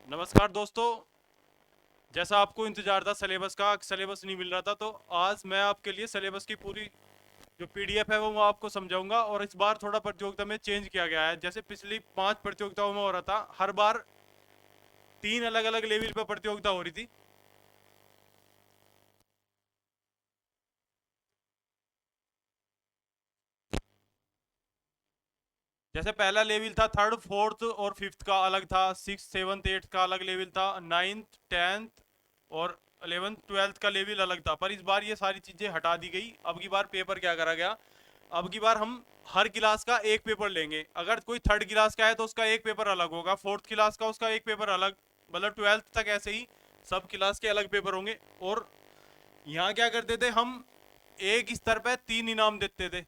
नमस्कार दोस्तों। जैसा आपको इंतजार था सिलेबस का, सिलेबस नहीं मिल रहा था, तो आज मैं आपके लिए सिलेबस की पूरी जो पीडीएफ है वो मैं आपको समझाऊंगा। और इस बार थोड़ा प्रतियोगिता में चेंज किया गया है। जैसे पिछली 5 प्रतियोगिताओं में हो रहा था, हर बार 3 अलग अलग लेवल पर प्रतियोगिता हो रही थी। जैसे पहला लेवल था, थर्ड फोर्थ और फिफ्थ का अलग था, सिक्स सेवन्थ एट्थ का अलग लेवल था, नाइन्थ टेंथ और 11th 12th का लेवल अलग था। पर इस बार ये सारी चीज़ें हटा दी गई। अब की बार पेपर क्या करा गया, अब की बार हम हर क्लास का एक पेपर लेंगे। अगर कोई थर्ड क्लास का है तो उसका एक पेपर अलग होगा, फोर्थ क्लास का उसका एक पेपर अलग, मतलब 12th तक ऐसे ही सब क्लास के अलग पेपर होंगे। और यहाँ क्या करते थे हम, एक स्तर पे 3 इनाम देते थे,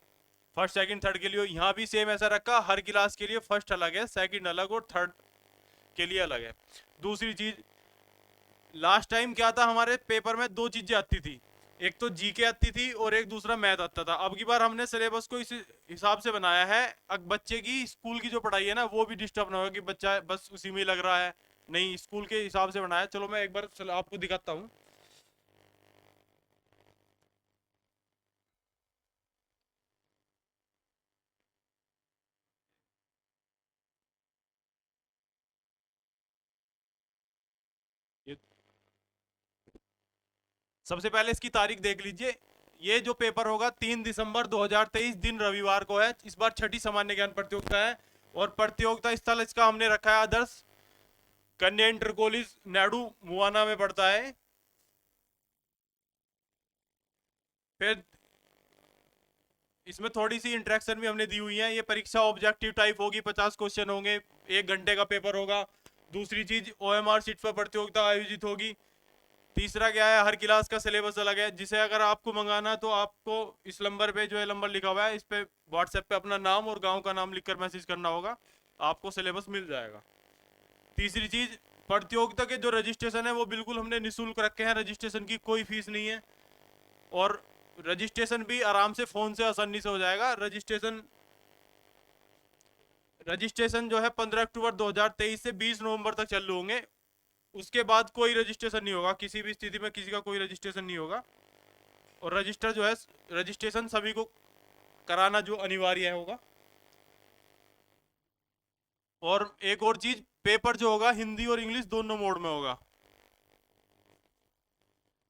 फर्स्ट सेकंड थर्ड के लिए। यहाँ भी सेम ऐसा रखा, हर क्लास के लिए फर्स्ट अलग है, सेकंड अलग और थर्ड के लिए अलग है। दूसरी चीज, लास्ट टाइम क्या था, हमारे पेपर में दो चीजें आती थी, एक तो जीके आती थी और एक दूसरा मैथ आता था। अब की बार हमने सिलेबस को इस हिसाब से बनाया है, अब बच्चे की स्कूल की जो पढ़ाई है ना वो भी डिस्टर्ब ना हो कि बच्चा बस उसी में ही लग रहा है। नहीं, स्कूल के हिसाब से बनाया। चलो मैं एक बार आपको दिखाता हूँ। ये सबसे पहले इसकी तारीख देख लीजिए। ये जो पेपर होगा 3 दिसंबर 2023 दिन रविवार को है। इस बार छठी सामान्य ज्ञान प्रतियोगिता है। और प्रतियोगिता स्थल इसका हमने रखा है आदर्श कन्या इंटर कॉलेज नाडू मुआना में पड़ता है। फिर इसमें थोड़ी सी इंटरेक्शन भी हमने दी हुई है। ये परीक्षा ऑब्जेक्टिव टाइप होगी, 50 क्वेश्चन होंगे, 1 घंटे का पेपर होगा। दूसरी चीज, ओएमआर सीट पर प्रतियोगिता आयोजित होगी। तीसरा क्या है, हर क्लास का सिलेबस अलग है, जिसे अगर आपको मंगाना है तो आपको इस नंबर पे, जो है नंबर लिखा हुआ है इस पे, व्हाट्सएप पे अपना नाम और गांव का नाम लिखकर मैसेज करना होगा, आपको सिलेबस मिल जाएगा। तीसरी चीज, प्रतियोगिता के जो रजिस्ट्रेशन है वो बिल्कुल हमने निःशुल्क रखे हैं, रजिस्ट्रेशन की कोई फीस नहीं है। और रजिस्ट्रेशन भी आराम से फोन से आसानी से हो जाएगा। रजिस्ट्रेशन रजिस्ट्रेशन जो है 15 अक्टूबर 2023 से 20 नवंबर तक चालू होंगे। उसके बाद कोई रजिस्ट्रेशन नहीं होगा, किसी भी स्थिति में किसी का कोई रजिस्ट्रेशन नहीं होगा। और रजिस्टर जो है, रजिस्ट्रेशन सभी को कराना जो अनिवार्य होगा। और एक और चीज, पेपर जो होगा हिंदी और इंग्लिश दोनों मोड में होगा।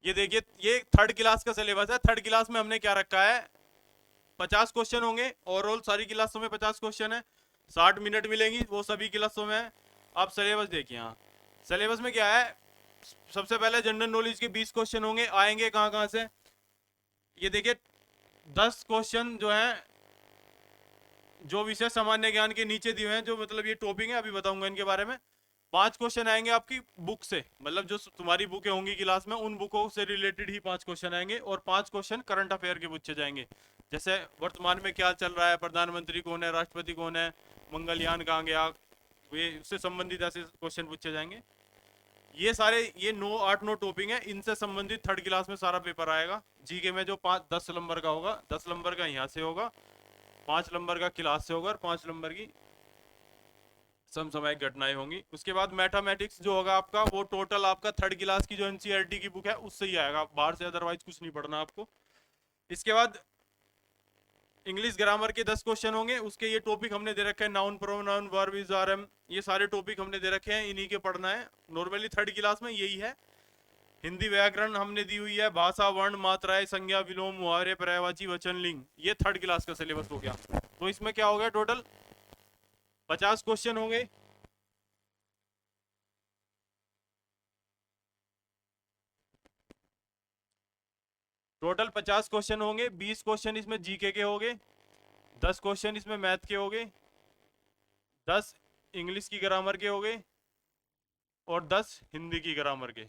ये देखिए, ये थर्ड क्लास का सिलेबस है। थर्ड क्लास में हमने क्या रखा है, 50 क्वेश्चन होंगे, ओवरऑल सारी क्लासों में 50 क्वेश्चन है, 60 मिनट मिलेंगी, वो सभी क्लासों में है। आप सिलेबस देखिए, यहाँ सिलेबस में क्या है। सबसे पहले जनरल नॉलेज के 20 क्वेश्चन होंगे, आएंगे कहाँ कहाँ से। ये देखिए, 10 क्वेश्चन जो है, जो विषय सामान्य ज्ञान के नीचे दिए हैं, जो मतलब ये टॉपिक है, अभी बताऊंगा इनके बारे में। 5 क्वेश्चन आएंगे आपकी बुक से, मतलब जो तुम्हारी बुकें होंगी क्लास में, उन बुकों से रिलेटेड ही 5 क्वेश्चन आएंगे। और 5 क्वेश्चन करंट अफेयर के पूछे जाएंगे, जैसे वर्तमान में क्या चल रहा है, प्रधानमंत्री कौन है, राष्ट्रपति कौन है, मंगलयान कहाँ गया, वे उससे संबंधित ऐसे क्वेश्चन पूछे जाएंगे। ये सारे, ये 8 9 टॉपिक है, इनसे संबंधित थर्ड क्लास में सारा पेपर आएगा। जीके में जो 5 10 नंबर का होगा, 10 नंबर का यहाँ से होगा, 5 नंबर का क्लास से होगा, और 5 नंबर की समसामयिक घटनाएं होंगी। उसके बाद मैथमेटिक्स जो होगा आपका, वो टोटल आपका थर्ड क्लास की जो एनसीईआरटी की बुक है उससे ही आएगा, बाहर से अदरवाइज कुछ नहीं पढ़ना आपको। इसके बाद इंग्लिश ग्रामर के 10 क्वेश्चन होंगे, उसके ये टॉपिक हमने दे रखे हैं, noun pronoun verb is RM, ये सारे टॉपिक हमने दे रखे हैं, इन्हीं के पढ़ना है। नॉर्मली थर्ड क्लास में यही है। हिंदी व्याकरण हमने दी हुई है, भाषा वर्ण मात्राएं संज्ञा विलोम मुहावरे पर्यायवाची वचन लिंग, ये थर्ड क्लास का सिलेबस हो गया। तो इसमें क्या हो गया, टोटल 50 क्वेश्चन होंगे। टोटल 50 क्वेश्चन होंगे, 20 क्वेश्चन इसमें जीके के होंगे, 10 क्वेश्चन इसमें मैथ के होंगे, 10 इंग्लिश की ग्रामर के होंगे, और 10 हिंदी की ग्रामर के।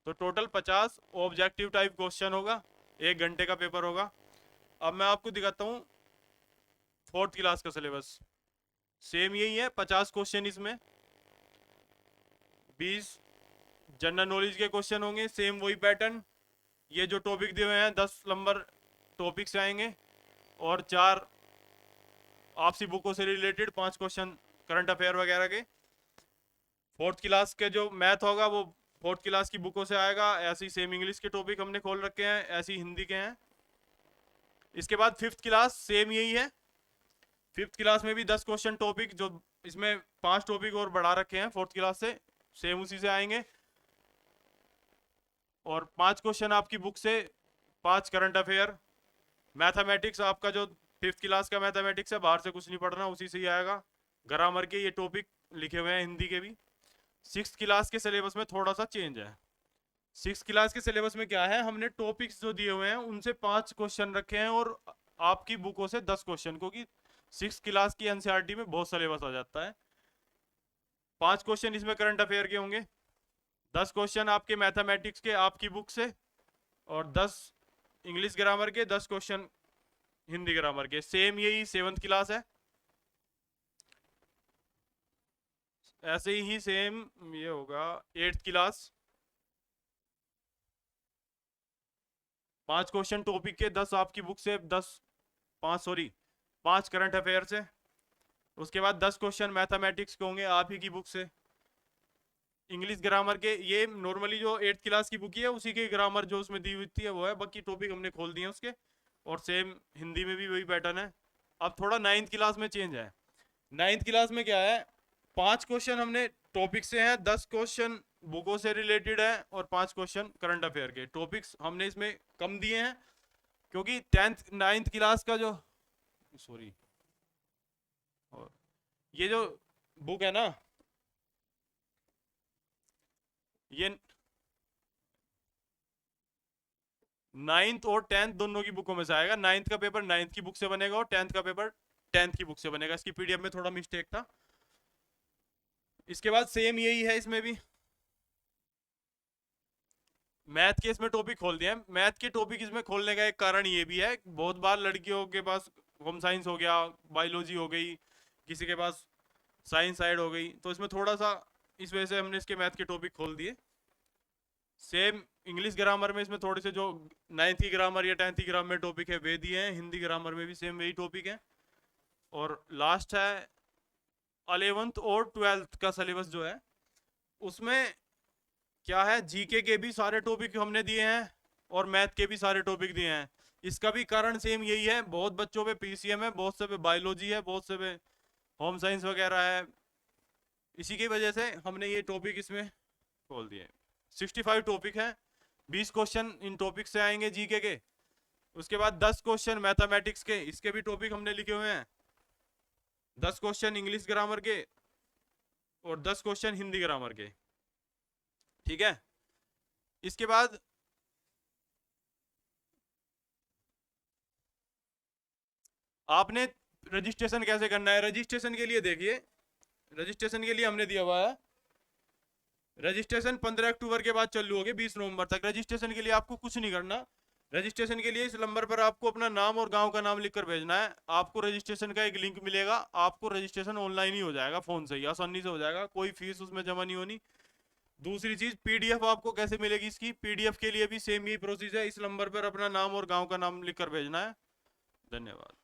तो टोटल 50 ऑब्जेक्टिव टाइप क्वेश्चन होगा, 1 घंटे का पेपर होगा। अब मैं आपको दिखाता हूँ फोर्थ क्लास का सिलेबस। सेम यही है, 50 क्वेश्चन इसमें, 20 जनरल नॉलेज के क्वेश्चन होंगे, सेम वही पैटर्न। ये जो टॉपिक दिए हुए हैं, 10 नंबर टॉपिक से आएंगे, और 4 आपसी बुकों से रिलेटेड 5 क्वेश्चन करंट अफेयर वगैरह के। फोर्थ क्लास के जो मैथ होगा वो फोर्थ क्लास की बुकों से आएगा। ऐसे ही सेम इंग्लिश के टॉपिक हमने खोल रखे हैं, ऐसे ही हिंदी के हैं। इसके बाद फिफ्थ क्लास सेम यही है। फिफ्थ क्लास में भी 10 क्वेश्चन टॉपिक, जो इसमें 5 टॉपिक और बढ़ा रखे हैं फोर्थ क्लास से, सेम उसी से आएंगे। और 5 क्वेश्चन आपकी बुक से, 5 करंट अफेयर। मैथमेटिक्स आपका जो फिफ्थ क्लास का मैथमेटिक्स है, बाहर से कुछ नहीं पढ़ना, उसी से ही आएगा। ग्रामर के ये टॉपिक लिखे हुए हैं हिंदी के भी। सिक्स क्लास के सिलेबस में थोड़ा सा चेंज है। सिक्स क्लास के सिलेबस में क्या है, हमने टॉपिक्स जो दिए हुए हैं उनसे 5 क्वेश्चन रखे हैं और आपकी बुकों से 10 क्वेश्चन, क्योंकि सिक्स क्लास की एनसीईआरटी में बहुत सिलेबस आ जाता है। 5 क्वेश्चन इसमें करंट अफेयर के होंगे, 10 क्वेश्चन आपके मैथमेटिक्स के आपकी बुक से, और 10 इंग्लिश ग्रामर के, 10 क्वेश्चन हिंदी ग्रामर के। सेम यही सेवंथ क्लास है, ऐसे ही सेम ये होगा एट्थ क्लास। 5 क्वेश्चन टॉपिक के, 10 आपकी बुक से, 5 करंट अफेयर से। उसके बाद 10 क्वेश्चन मैथमेटिक्स के होंगे आप ही की बुक से। इंग्लिश ग्रामर के ये नॉर्मली जो एट्थ क्लास की बुक है उसी की ग्रामर जो उसमें दी हुई थी वो है, बाकी टॉपिक हमने खोल दिए उसके। और सेम हिंदी में भी वही पैटर्न है। अब थोड़ा नाइन्थ क्लास में चेंज है। नाइन्थ क्लास में क्या है, 5 क्वेश्चन हमने टॉपिक से हैं, 10 क्वेश्चन बुकों से रिलेटेड है, और 5 क्वेश्चन करंट अफेयर के। टॉपिक्स हमने इसमें कम दिए हैं, क्योंकि टेंथ नाइन्थ क्लास का जो, सॉरी, ये जो बुक है ना, ये नाइन्थ और टेंथ दोनों की बुकों में से आएगा। नाइन्थ का पेपर नाइन्थ की बुक से बनेगा और टेंथ का पेपर टेंथ की बुक से बनेगा। इसकी पीडीएफ में थोड़ा मिस्टेक था। इसके बाद सेम यही है इसमें भी। मैथ के इसमें टॉपिक खोल दिया है। मैथ के टॉपिक इसमें खोलने का एक कारण ये भी है, बहुत बार लड़कियों के पास होम साइंस हो गया, बायोलॉजी हो गई, किसी के पास साइंस साइड हो गई, तो इसमें थोड़ा सा इस वजह से हमने इसके मैथ के टॉपिक खोल दिए। सेम इंग्लिश ग्रामर में इसमें थोड़े से जो नाइन्थ की ग्रामर या टेंथ की ग्रामर में टॉपिक है वे दिए हैं। हिंदी ग्रामर में भी सेम वही टॉपिक है। और लास्ट है 11th और 12th का सिलेबस जो है, उसमें क्या है, जीके के भी सारे टॉपिक हमने दिए हैं और मैथ के भी सारे टॉपिक दिए हैं। इसका भी कारण सेम यही है, बहुत बच्चों पे पीसीएम है, बहुत से पे बायोलॉजी है, बहुत से पे होम साइंस वगैरह है। इसी की वजह से हमने ये टॉपिक इसमें खोल दिए। 65 टॉपिक हैं, 20 क्वेश्चन इन टॉपिक से आएंगे जीके के। उसके बाद 10 क्वेश्चन मैथमेटिक्स के, इसके भी टॉपिक हमने लिखे हुए हैं। 10 क्वेश्चन इंग्लिश ग्रामर के और 10 क्वेश्चन हिंदी ग्रामर के। ठीक है। इसके बाद आपने रजिस्ट्रेशन कैसे करना है। रजिस्ट्रेशन के लिए देखिए, रजिस्ट्रेशन के लिए हमने दिया हुआ है, रजिस्ट्रेशन 15 अक्टूबर के बाद चालू होगी 20 नवंबर तक। रजिस्ट्रेशन के लिए आपको कुछ नहीं करना। रजिस्ट्रेशन के लिए इस नंबर पर आपको अपना नाम और गांव का नाम लिखकर भेजना है। आपको रजिस्ट्रेशन का एक लिंक मिलेगा, आपको रजिस्ट्रेशन ऑनलाइन ही हो जाएगा, फोन से ही आसानी से हो जाएगा, कोई फीस उसमें जमा नहीं होनी। दूसरी चीज, पीडीएफ आपको कैसे मिलेगी इसकी, पीडीएफ के लिए भी सेम ही प्रोसीजर है, इस नंबर पर अपना नाम और गांव का नाम लिखकर भेजना है। धन्यवाद।